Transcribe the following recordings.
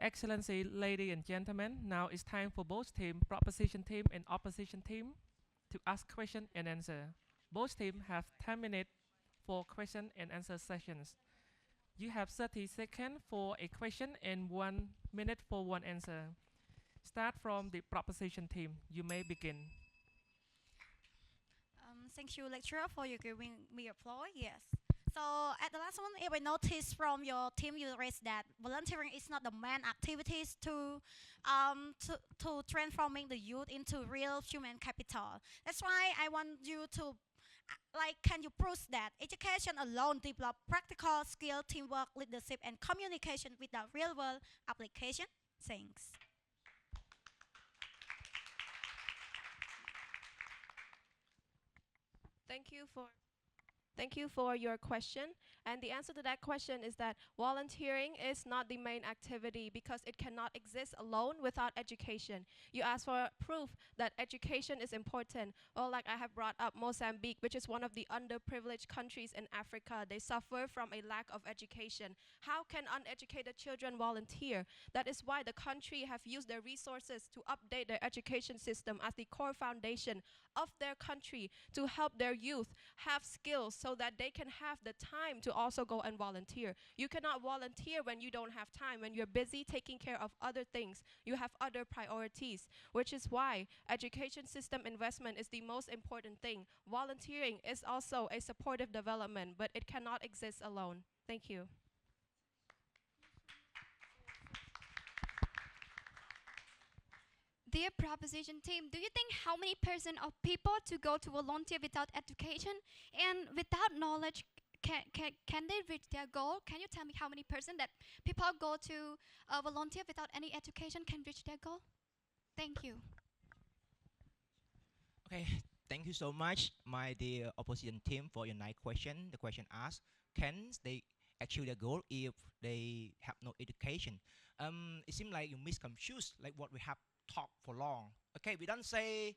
Excellency, ladies and gentlemen. Now it's time for both team, proposition team and opposition team, to ask question and answer. Both teams have 10 minutes for question and answer sessions. You have 30 seconds for a question and 1 minute for one answer. Start from the proposition team. You may begin. Thank you, lecturer, for you giving me a floor. Yes. So at the last one, if I noticed from your team, you raised that volunteering is not the main activities to transforming the youth into real human capital. That's why I want you to, can you prove that education alone develop practical skill, teamwork, leadership, and communication without real-world application? Thanks. Thank you for your question. And the answer to that question is that volunteering is not the main activity because it cannot exist alone without education. You asked for proof that education is important. Well, like I have brought up Mozambique, which is one of the underprivileged countries in Africa. They suffer from a lack of education. How can uneducated children volunteer? That is why the country have used their resources to update their education system as the core foundation of their country to help their youth have skills so that they can have the time to also go and volunteer. You cannot volunteer when you don't have time, when you're busy taking care of other things. You have other priorities, which is why education system investment is the most important thing. Volunteering is also a supportive development, but it cannot exist alone. Thank you. Dear proposition team, do you think how many percent of people to go to volunteer without education and without knowledge can they reach their goal? Can you tell me how many percent that people go to volunteer without any education can reach their goal? Thank you. Okay, thank you so much, my dear opposition team, for your nice question. The question asked, can they achieve their goal if they have no education? It seems like you misconfused like what we have talked for long. Okay, we don't say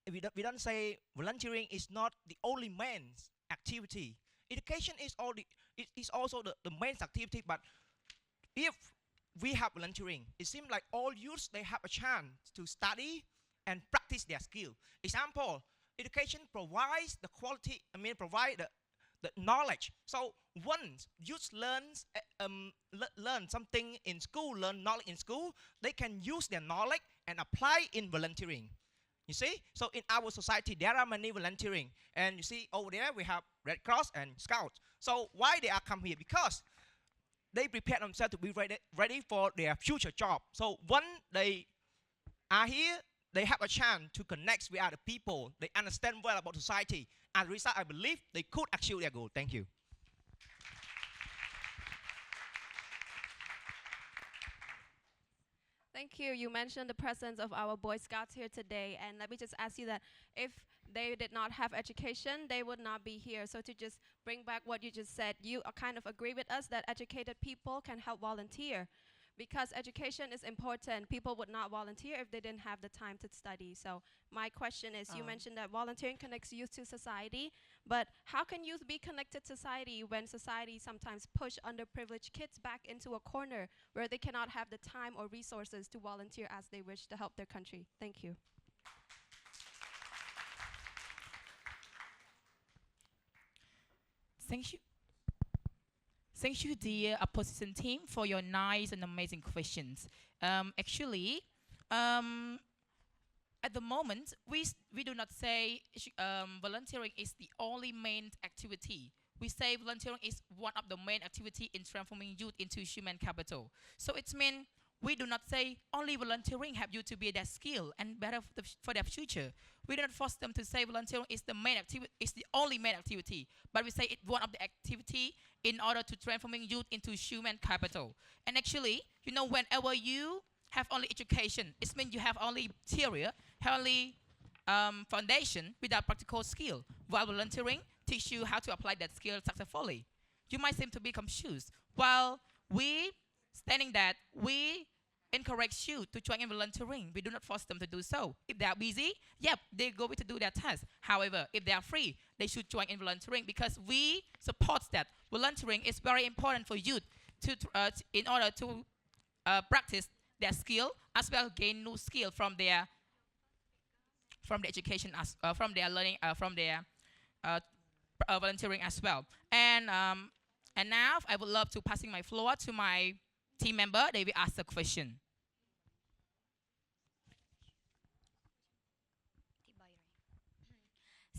we don't say volunteering is not the only main activity. Education is also the main activity, but if we have volunteering, it seems like all youths they have a chance to study and practice their skill. Example, education provides the quality, provide the knowledge. So once youth learn something in school, learn knowledge in school, they can use their knowledge and apply in volunteering. You see, so in our society there are many volunteering, and you see over there we have Red Cross and Scouts. So why they are come here? Because they prepare themselves to be ready for their future job. So when they are here, they have a chance to connect with other people. They understand well about society. As a result, I believe they could achieve their goal. Thank you. Thank you. You mentioned the presence of our Boy Scouts here today, and let me just ask you that if they did not have education, they would not be here. So to just bring back what you just said, you kind of agree with us that educated people can help volunteer. Because education is important, people would not volunteer if they didn't have the time to study. So my question is, you mentioned that volunteering connects youth to society, but how can youth be connected to society when society sometimes push underprivileged kids back into a corner where they cannot have the time or resources to volunteer as they wish to help their country? Thank you. Thank you. Thank you, dear opposition team, for your nice and amazing questions. Actually, at the moment, we do not say volunteering is the only main activity. We say volunteering is one of the main activity in transforming youth into human capital. So it means we do not say only volunteering help you to be their skill and better for their future. We do not force them to say volunteering is the main activity, is the only main activity, but we say it's one of the activity in order to transforming youth into human capital. And actually, you know, whenever you have only education, it means you have only theory, only foundation without practical skill. While volunteering teach you how to apply that skill successfully. You might seem to be confused. While we standing that we encourage you to join in volunteering. We do not force them to do so. If they are busy, yep, they go to do their task. However, if they are free, they should join in volunteering because we support that. Volunteering is very important for youth in order to practice their skill as well gain new skill from their education from their learning from their volunteering as well. And now I would love to passing my floor to my team member. They will ask the question.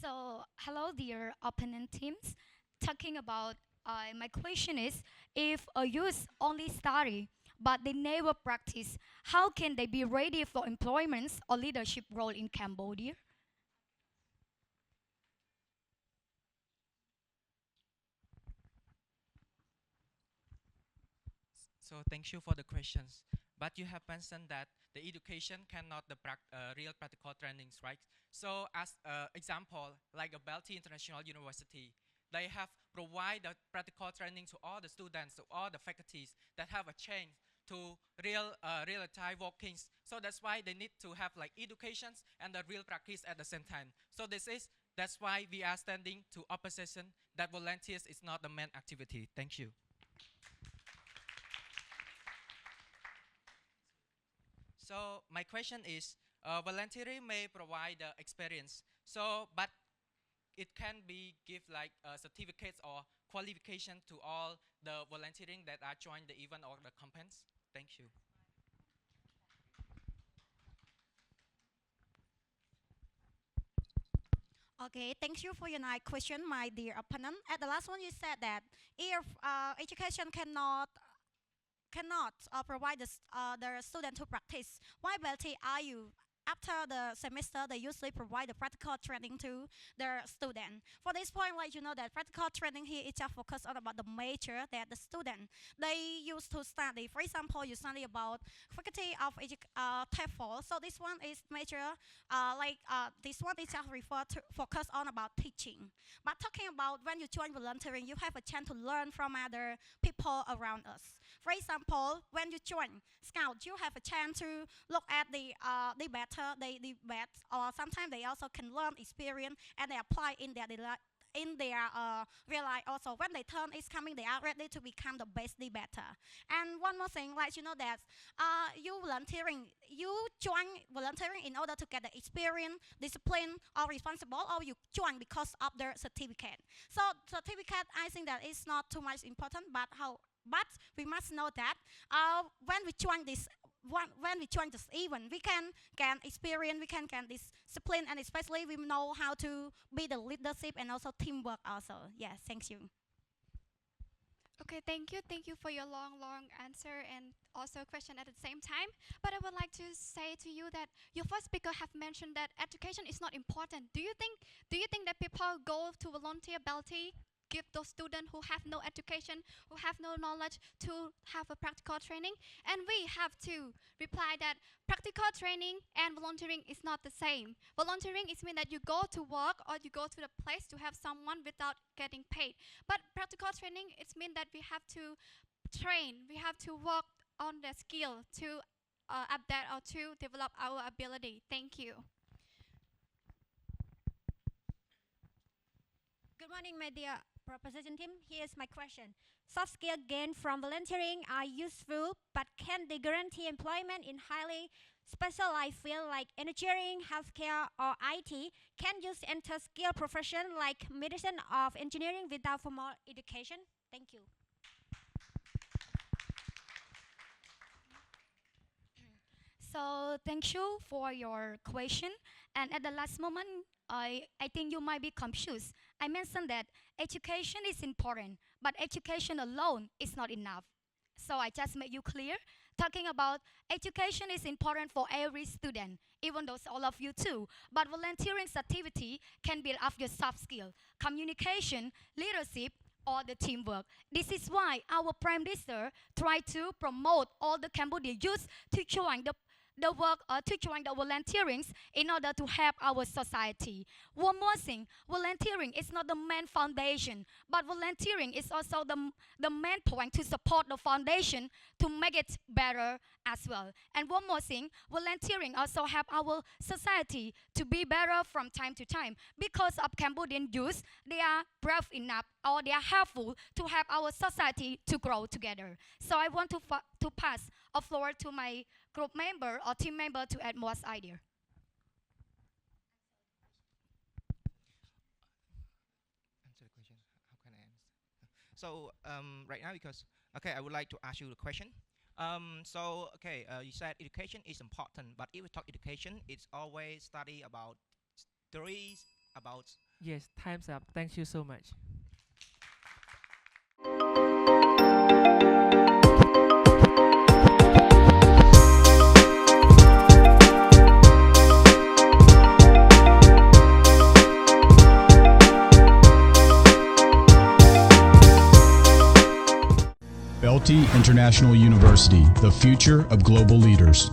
So, hello, dear opponent teams. Talking about my question is, if a youth only study but they never practice, how can they be ready for employment or leadership role in Cambodia? So thank you for the questions. But you have mentioned that the education cannot the real practical trainings, right? So as example, like a BELTEI International University, they have provide the practical training to all the students, to all the faculties that have a chance to real time workings. So that's why they need to have like educations and the real practice at the same time. So that's why we are standing to opposition that volunteers is not the main activity. Thank you. So my question is, volunteering may provide the experience. So, but it can be give like certificates or qualification to all the volunteering that are joined the event or the campaigns. Thank you. Okay, thank you for your nice question, my dear opponent. At the last one, you said that if education cannot provide the student to practice, why BELTEI are you? After the semester, they usually provide the practical training to their student. For this point, like you know that practical training here is just focused on about the major that the student they used to study. For example, you study about faculty of TEFL. So this one is major, this one is just referred to focus on about teaching. But talking about when you join volunteering, you have a chance to learn from other people around us. For example, when you join Scout, you have a chance to look at the better, or sometimes they also can learn experience and they apply in their real life also. When they turn is coming, they are ready to become the best debater. And one more thing, like you know that you join volunteering in order to get the experience, discipline, or responsible, or you join because of the certificate. So certificate, I think that is not too much important, but we must know that when we join this event, we can gain experience, we can gain discipline, and especially we know how to be the leadership and also teamwork also. Yes, thank you. Okay, thank you for your long answer and also question at the same time. But I would like to say to you that your first speaker have mentioned that education is not important. Do you think that people go to volunteer BELTEI, give those students who have no education, who have no knowledge, to have a practical training? And we have to reply that practical training and volunteering is not the same. Volunteering is mean that you go to work or you go to the place to have someone without getting paid. But practical training, it's mean that we have to train, we have to work on the skill to update or to develop our ability. Thank you. Good morning, my dear proposition team. Here's my question. Soft skills gained from volunteering are useful, but can they guarantee employment in highly specialized fields like engineering, healthcare, or IT? Can youth enter skilled professions like medicine or engineering without formal education? Thank you. So thank you for your question. And at the last moment, I think you might be confused. I mentioned that education is important, but education alone is not enough. So I just made you clear, talking about education is important for every student, even though all of you too. But volunteering activity can build up your soft skill, communication, leadership, or the teamwork. This is why our Prime Minister tried to promote all the Cambodian youth to join the work to join the volunteering in order to help our society. One more thing, volunteering is not the main foundation, but volunteering is also the main point to support the foundation to make it better as well. And one more thing, volunteering also help our society to be better from time to time. Because of Cambodian youth, they are brave enough or they are helpful to help our society to grow together. So I want to pass a floor to my group member or team member to add more idea. Answer the question. How can I answer? So right now, because okay, I would like to ask you the question. You said education is important, but if we talk education, it's always study about theories about. Yes, time's up. Thank you so much. BELTEI International University, the future of global leaders.